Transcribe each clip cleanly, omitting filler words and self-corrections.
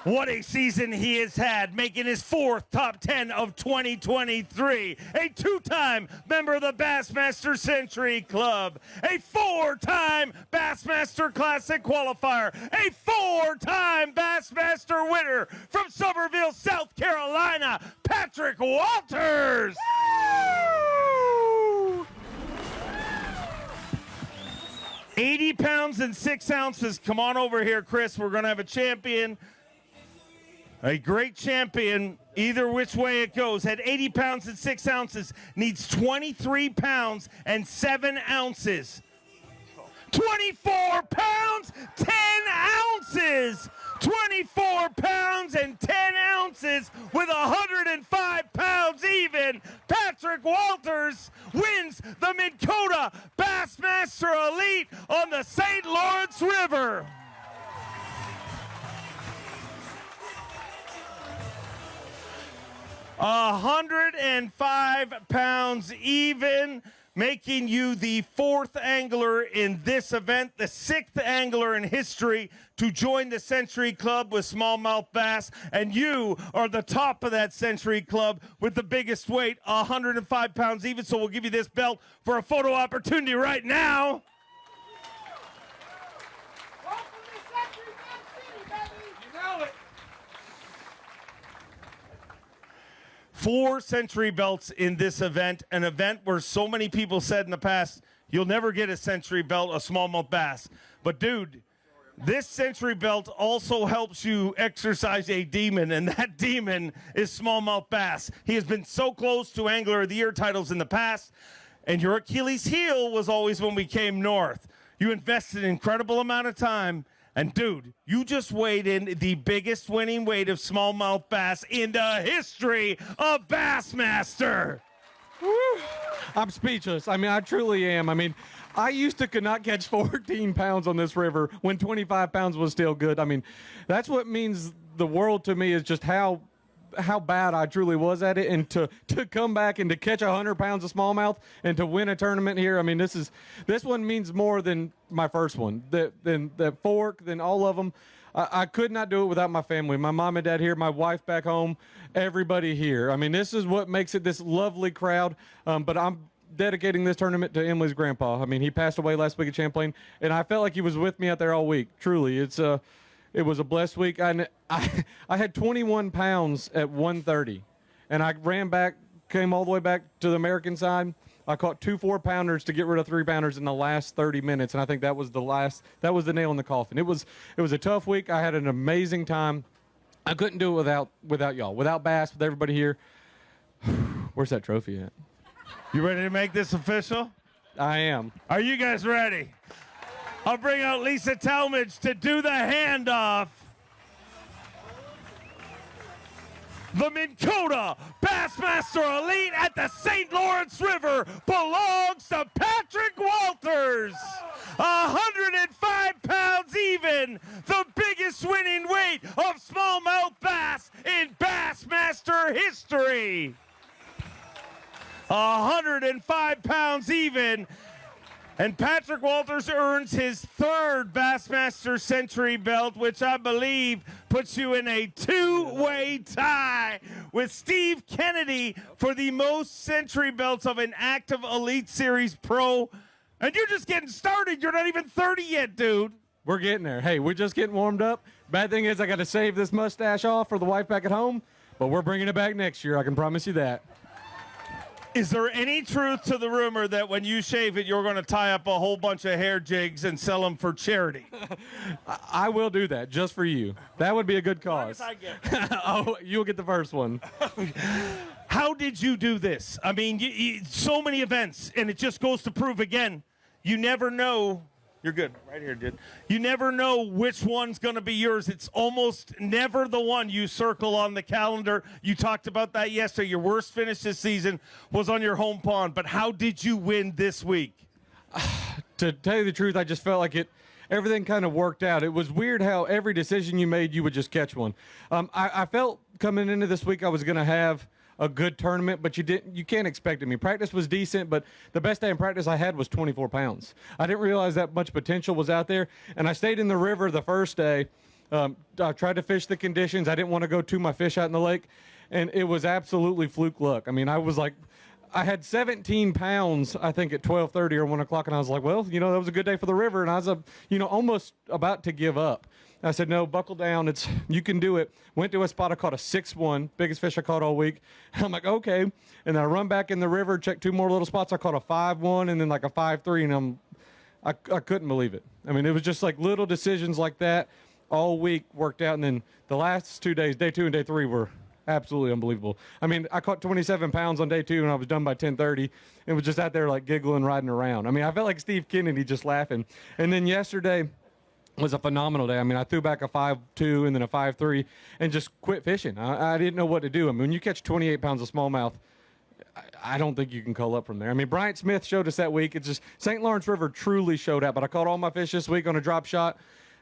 What a season he has had, making his fourth top 10 of 2023. A two-time member of the Bassmaster Century Club. A four-time Bassmaster Classic qualifier. A four-time Bassmaster winner from Somerville, South Carolina, Patrick Walters. Woo! 80 pounds and 6 ounces. Come on over here, Chris. We're going to have a champion. A great champion, either which way it goes, had 80 pounds and 6 ounces, needs 23 pounds and 7 ounces. 24 pounds, 10 ounces. 24 pounds and 10 ounces with 105 pounds even. Patrick Walters wins the Minn Kota Bassmaster Elite on the St. Lawrence River. A 105 pounds even, making you the fourth angler in this event, the sixth angler in history to join the Century Club with smallmouth bass, and you are the top of that Century Club with the biggest weight, 105 pounds even, so we'll give you this belt for a photo opportunity right now. Welcome to Century Club City, baby! You know it! 4 century belts in this event, an event where so many people said in the past, you'll never get a century belt, a smallmouth bass. But dude, this century belt also helps you exercise a demon, and that demon is smallmouth bass. He has been so close to Angler of the Year titles in the past, and your Achilles heel was always when we came north. You invested an incredible amount of time. And dude, you just weighed in the biggest winning weight of smallmouth bass in the history of Bassmaster. Woo. I'm speechless. I mean, I truly am. I mean, I used to could not catch 14 pounds on this river when 25 pounds was still good. I mean, that's what means the world to me, is just how bad I truly was at it, and to come back and to catch 100 pounds of smallmouth and to win a tournament here. I mean, this one means more than my first one, than the fork, than all of them. I could not do it without my family, my mom and dad here, my wife back home, everybody here. I mean, this is what makes it this lovely crowd. But I'm dedicating this tournament to Emily's grandpa. I mean, he passed away last week at Champlain, and I felt like he was with me out there all week. Truly, it was a blessed week. I had 21 pounds at 1:30, and I ran back, came all the way back to the American side. I caught 2 4-pounders to get rid of 3-pounders in the last 30 minutes, and I think that was the nail in the coffin. It was a tough week. I had an amazing time. I couldn't do it without y'all, without Bass, with everybody here. Where's that trophy at? You ready to make this official? I am. Are you guys ready? I'll bring out Lisa Talmadge to do the handoff. The Minn Kota Bassmaster Elite at the St. Lawrence River belongs to Patrick Walters. 105 pounds even, the biggest winning weight of smallmouth bass in Bassmaster history. 105 pounds even. And Patrick Walters earns his third Bassmaster Century belt, which I believe puts you in a 2-way tie with Steve Kennedy for the most Century belts of an active Elite Series pro. And you're just getting started. You're not even 30 yet, dude. We're getting there. Hey, we're just getting warmed up. Bad thing is I got to save this mustache off for the wife back at home, but we're bringing it back next year. I can promise you that. Is there any truth to the rumor that when you shave it, you're going to tie up a whole bunch of hair jigs and sell them for charity? I will do that just for you. That would be a good cause. I get Oh, you'll get the first one. How did you do this? I mean, so many events, and it just goes to prove again, you never know. You're good. Right here, dude. You never know which one's going to be yours. It's almost never the one you circle on the calendar. You talked about that yesterday. Your worst finish this season was on your home pond. But how did you win this week? To tell you the truth, I just felt like everything kind of worked out. It was weird how every decision you made, you would just catch one. I felt coming into this week I was going to have a good tournament, but you can't expect it. I mean, practice was decent, but the best day in practice I had was 24 pounds. I didn't realize that much potential was out there, and I stayed in the river the first day, I tried to fish the conditions. I didn't want to go to my fish out in the lake, and it was absolutely fluke luck. I mean, I was like, I had 17 pounds, I think, at 12:30 or 1 o'clock, and I was like, well, that was a good day for the river, and I was, almost about to give up. I said, no, buckle down. You can do it. Went to a spot. I caught a 6-1, biggest fish I caught all week. I'm like, okay. And then I run back in the river, check 2 more little spots. I caught a 5-1 and then like a 5-3, and I couldn't believe it. I mean, it was just like little decisions like that all week worked out. And then the last 2 days, day 2 and day 3, were absolutely unbelievable. I mean, I caught 27 pounds on day 2, and I was done by 10:30. And was just out there like giggling, riding around. I mean, I felt like Steve Kennedy just laughing. And then yesterday was a phenomenal day. I mean, I threw back a 5-2 and then a 5-3 and just quit fishing. I didn't know what to do. I mean, when you catch 28 pounds of smallmouth, I don't think you can cull up from there. I mean, Bryant Smith showed us that week. It's just St. Lawrence River truly showed out. But I caught all my fish this week on a drop shot.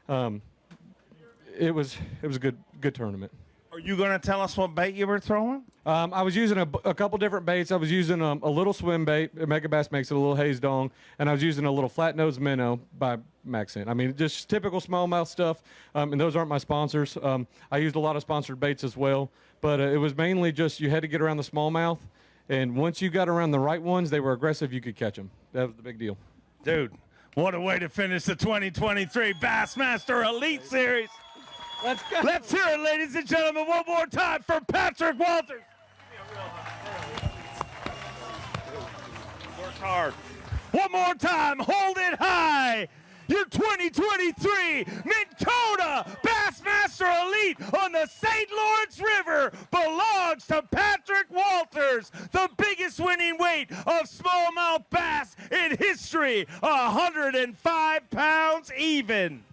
It was a good tournament. Are you going to tell us what bait you were throwing? I was using a couple different baits. I was using a little swim bait. Mega Bass makes it, a little haze dong. And I was using a little flat nose minnow by Maxent. I mean, just typical smallmouth stuff. And those aren't my sponsors. I used a lot of sponsored baits as well. But it was mainly just you had to get around the smallmouth. And once you got around the right ones, they were aggressive. You could catch them. That was the big deal. Dude, what a way to finish the 2023 Bassmaster Elite Series. Let's go. Let's hear it, ladies and gentlemen, one more time for Patrick Walters. Work hard. One more time, hold it high. Your 2023 Minn Kota Bassmaster Elite on the St. Lawrence River belongs to Patrick Walters, the biggest winning weight of smallmouth bass in history, 105 pounds even.